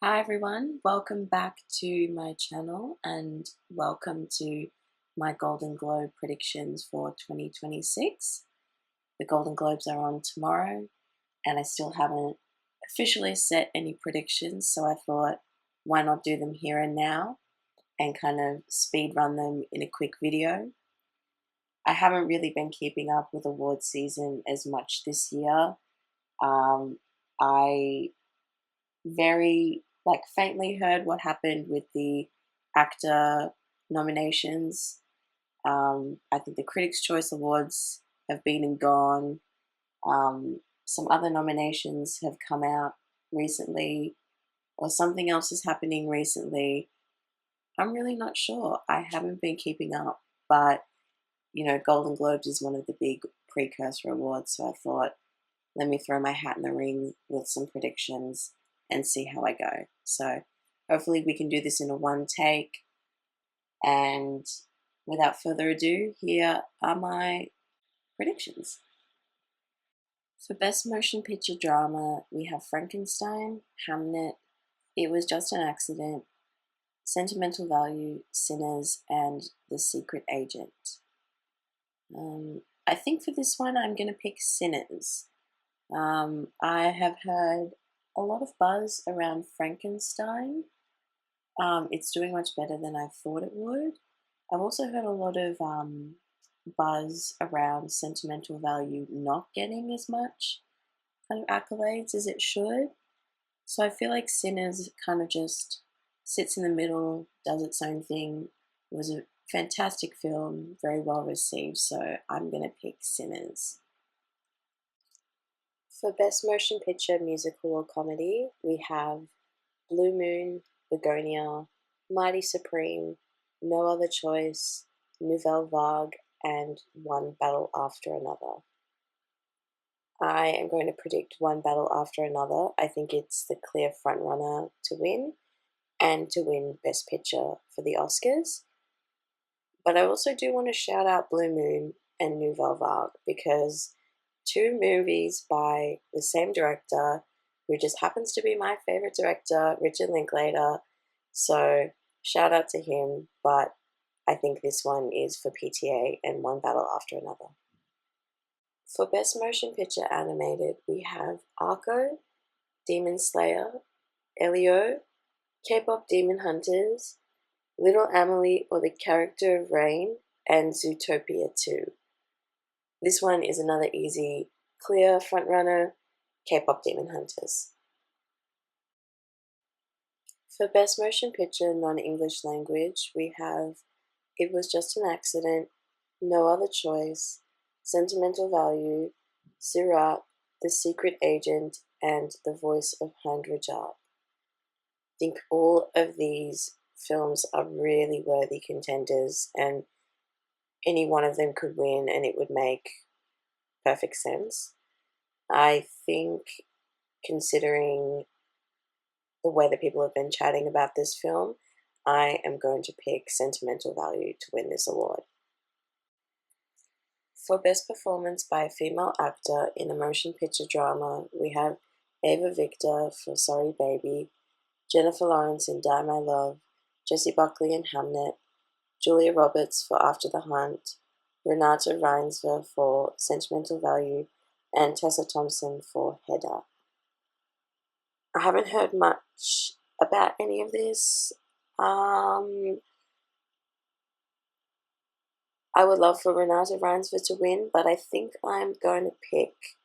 Hi everyone, welcome back to my channel and welcome to my Golden Globe predictions for 2026. The Golden Globes are on tomorrow and I still haven't officially set any predictions, so I thought why not do them here and now and kind of speed run them in a quick video. I haven't really been keeping up with award season as much this year. I very faintly heard what happened with the actor nominations. I think the Critics' Choice Awards have been and gone. Some other nominations have come out recently, or something else is happening recently. I'm really not sure. I haven't been keeping up, but Golden Globes is one of the big precursor awards, so I thought, let me throw my hat in the ring with some predictions and see how I go. So hopefully we can do this in a one take. And without further ado, here are my predictions. For Best Motion Picture Drama, we have Frankenstein, Hamnet, It Was Just an Accident, Sentimental Value, Sinners, and The Secret Agent. I think for this one I'm going to pick Sinners. I have heard a lot of buzz around Frankenstein. It's doing much better than I thought it would. I've also heard a lot of buzz around Sentimental Value not getting as much kind of accolades as it should. So I feel like Sinners kind of just sits in the middle, does its own thing. It was a fantastic film, very well received, so I'm going to pick Sinners. For Best Motion Picture, Musical or Comedy, we have Blue Moon, Begonia, Mighty Supreme, No Other Choice, Nouvelle Vague, and One Battle After Another. I am going to predict One Battle After Another. I think it's the clear frontrunner to win and to win Best Picture for the Oscars. But I also do want to shout out Blue Moon and Nouvelle Vague because two movies by the same director who just happens to be my favorite director, Richard Linklater. So shout out to him, but I think this one is for PTA and One Battle After Another. For Best Motion Picture Animated, we have Arco, Demon Slayer, Elio, K-pop Demon Hunters, Little Amelie or the Character of Rain, and Zootopia 2. This one is another easy, clear frontrunner, K-pop Demon Hunters. For Best Motion Picture Non-English Language, we have It Was Just an Accident, No Other Choice, Sentimental Value, Sirat, The Secret Agent, and The Voice of Hand Rajab. I think all of these films are really worthy contenders, and any one of them could win and it would make perfect sense. I think, considering the way that people have been chatting about this film, I am going to pick Sentimental Value to win this award. For Best Performance by a Female Actor in a Motion Picture Drama, we have Ava Victor for Sorry Baby, Jennifer Lawrence in Die My Love, Jessie Buckley in Hamnet, Julia Roberts for After the Hunt, Renata Reinsve for Sentimental Value, and Tessa Thompson for Hedda. I haven't heard much about any of this. I would love for Renata Reinsve to win, but I think I'm going to pick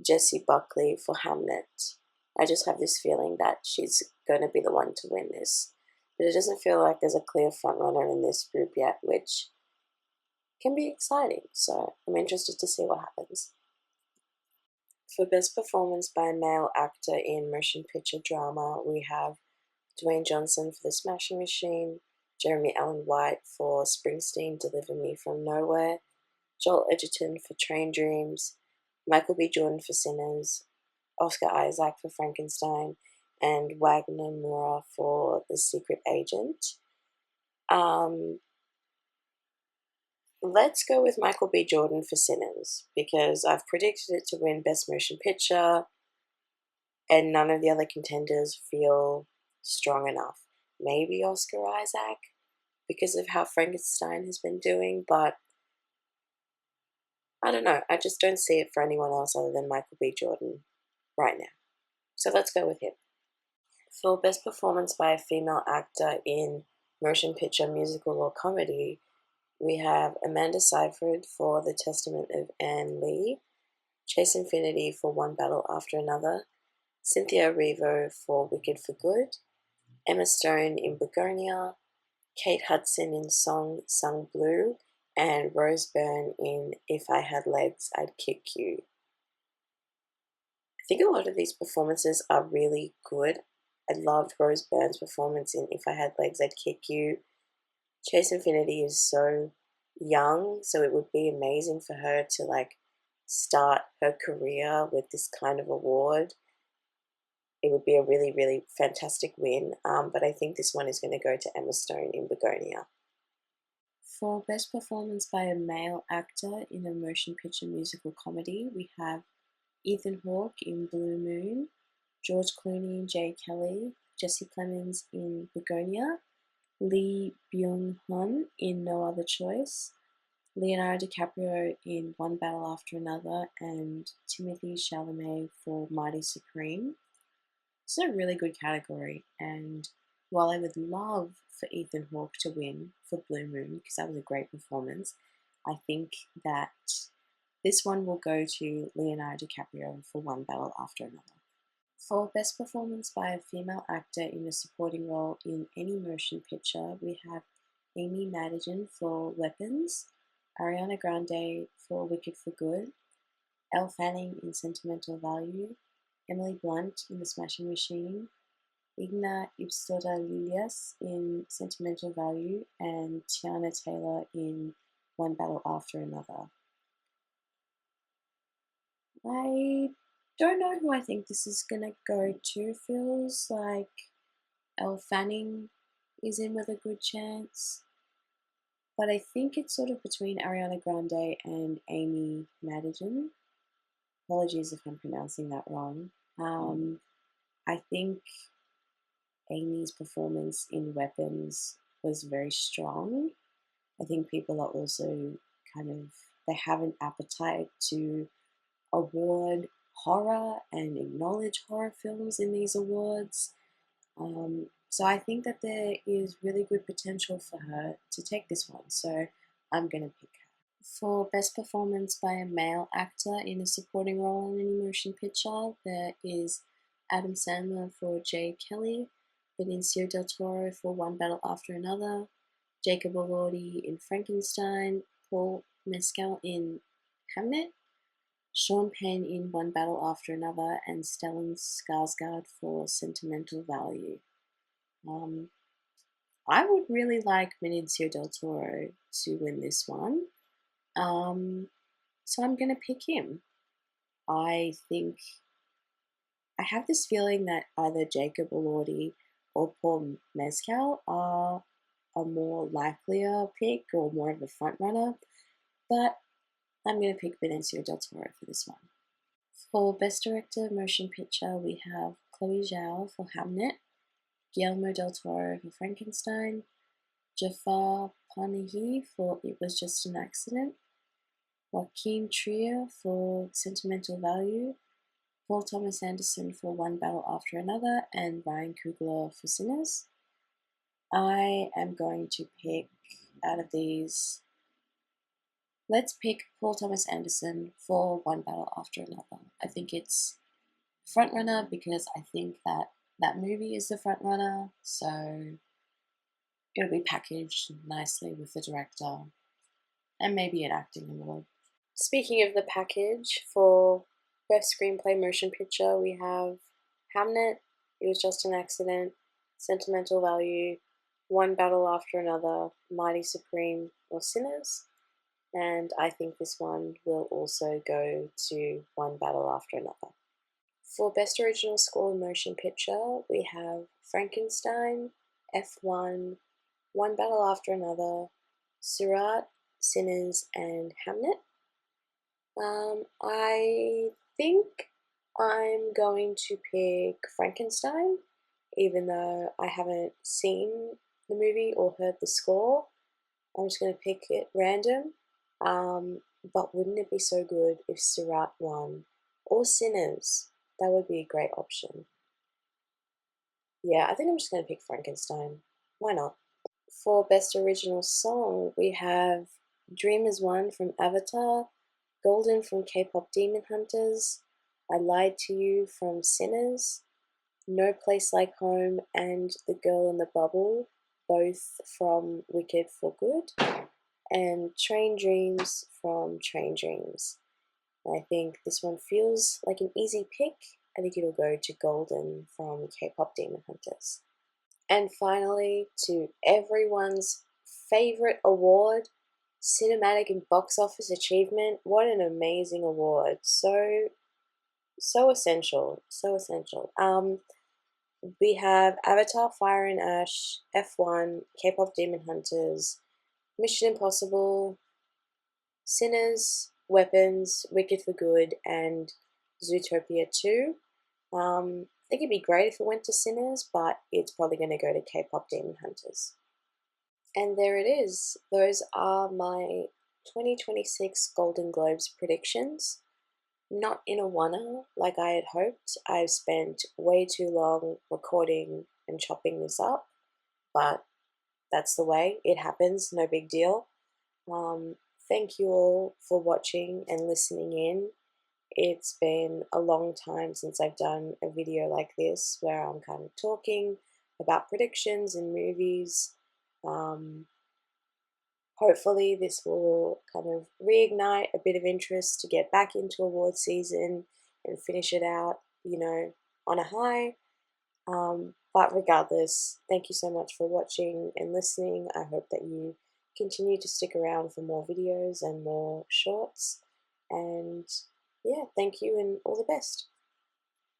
Jessie Buckley for Hamnet. I just have this feeling that she's going to be the one to win this. But it doesn't feel like there's a clear frontrunner in this group yet, which can be exciting. So I'm interested to see what happens. For Best Performance by a Male Actor in Motion Picture Drama, we have Dwayne Johnson for The Smashing Machine, Jeremy Allen White for Springsteen, Deliver Me From Nowhere, Joel Edgerton for Train Dreams, Michael B. Jordan for Sinners, Oscar Isaac for Frankenstein, and Wagner Moura for The Secret Agent. Let's go with Michael B. Jordan for Sinners, because I've predicted it to win Best Motion Picture, and none of the other contenders feel strong enough. Maybe Oscar Isaac because of how Frankenstein has been doing, but I don't know. I just don't see it for anyone else other than Michael B. Jordan right now. So let's go with him. For Best Performance by a Female Actor in Motion Picture, Musical, or Comedy, we have Amanda Seyfried for The Testament of Anne Lee, Chase Infinity for One Battle After Another, Cynthia Erivo for Wicked for Good, Emma Stone in Begonia, Kate Hudson in Song Sung Blue, and Rose Byrne in If I Had Legs, I'd Kick You. I think a lot of these performances are really good. I loved Rose Byrne's performance in If I Had Legs, I'd Kick You. Chase Infinity is so young, so it would be amazing for her to start her career with this kind of award. It would be a really, really fantastic win, but I think this one is going to go to Emma Stone in Begonia. For Best Performance by a Male Actor in a Motion Picture Musical Comedy, we have Ethan Hawke in Blue Moon, George Clooney in Jay Kelly, Jesse Plemons in Begonia, Lee Byung-hun in No Other Choice, Leonardo DiCaprio in One Battle After Another, and Timothée Chalamet for Mighty Supreme. It's a really good category, and while I would love for Ethan Hawke to win for Blue Moon, because that was a great performance, I think that this one will go to Leonardo DiCaprio for One Battle After Another. For Best Performance by a Female Actor in a Supporting Role in Any Motion Picture, we have Amy Madigan for Weapons, Ariana Grande for Wicked for Good, Elle Fanning in Sentimental Value, Emily Blunt in The Smashing Machine, Igna Ipstoda-Lilias in Sentimental Value, and Tiana Taylor in One Battle After Another. I don't know who I think this is going to go to. Feels like Elle Fanning is in with a good chance. But I think it's sort of between Ariana Grande and Amy Madigan. Apologies if I'm pronouncing that wrong. I think Amy's performance in Weapons was very strong. I think people are also they have an appetite to award horror and acknowledge horror films in these awards. So I think that there is really good potential for her to take this one. So I'm going to pick her. For Best Performance by a Male Actor in a Supporting Role in an Motion Picture, there is Adam Sandler for Jay Kelly, Benicio del Toro for One Battle After Another, Jacob Elordi in Frankenstein, Paul Mescal in Hamnet, Sean Penn in One Battle After Another, and Stellan Skarsgård for Sentimental Value. I would really like Benicio del Toro to win this one. So I'm going to pick him. I think I have this feeling that either Jacob Elordi or Paul Mescal are a more likelier pick or more of a front runner, but I'm going to pick Benicio del Toro for this one. For Best Director Motion Picture, we have Chloe Zhao for Hamnet, Guillermo del Toro for Frankenstein, Jafar Panahi for It Was Just an Accident, Joaquin Trier for Sentimental Value, Paul Thomas Anderson for One Battle After Another, and Ryan Coogler for Sinners. I am going to pick out of these. Let's pick Paul Thomas Anderson for One Battle After Another. I think it's frontrunner because I think that movie is the frontrunner, so it'll be packaged nicely with the director and maybe an acting award. Speaking of the package, for Best Screenplay Motion Picture, we have Hamnet, It Was Just an Accident, Sentimental Value, One Battle After Another, Mighty Supreme, or Sinners. And I think this one will also go to One Battle After Another. For Best Original Score Motion Picture, we have Frankenstein, F1, One Battle After Another, Surat, Sinners, and Hamnet. I think I'm going to pick Frankenstein. even though I haven't seen the movie or heard the score. I'm just going to pick it random. But wouldn't it be so good if Surat won? Or Sinners? That would be a great option. Yeah, I think I'm just going to pick Frankenstein. Why not? For Best Original Song, we have Dream Is One from Avatar, Golden from K-pop Demon Hunters, I Lied to You from Sinners, No Place Like Home, and The Girl in the Bubble, both from Wicked for Good, and Train Dreams from Train Dreams. I think this one feels like an easy pick. I think it'll go to Golden from K-pop Demon Hunters. And finally, to everyone's favorite award, Cinematic and Box Office Achievement. What an amazing award! So essential, so essential. We have Avatar: Fire and Ash, F1, K-pop Demon Hunters, Mission Impossible, Sinners, Weapons, Wicked for Good, and Zootopia 2. I think it'd be great if it went to Sinners, but it's probably going to go to K-pop Demon Hunters. And there it is. Those are my 2026 Golden Globes predictions. Not in a oneer like I had hoped. I've spent way too long recording and chopping this up, but that's the way. It happens, no big deal. Thank you all for watching and listening in. It's been a long time since I've done a video like this where I'm kind of talking about predictions and movies. Hopefully this will kind of reignite a bit of interest to get back into award season and finish it out, on a high. But regardless, thank you so much for watching and listening. I hope that you continue to stick around for more videos and more shorts. And yeah, thank you and all the best.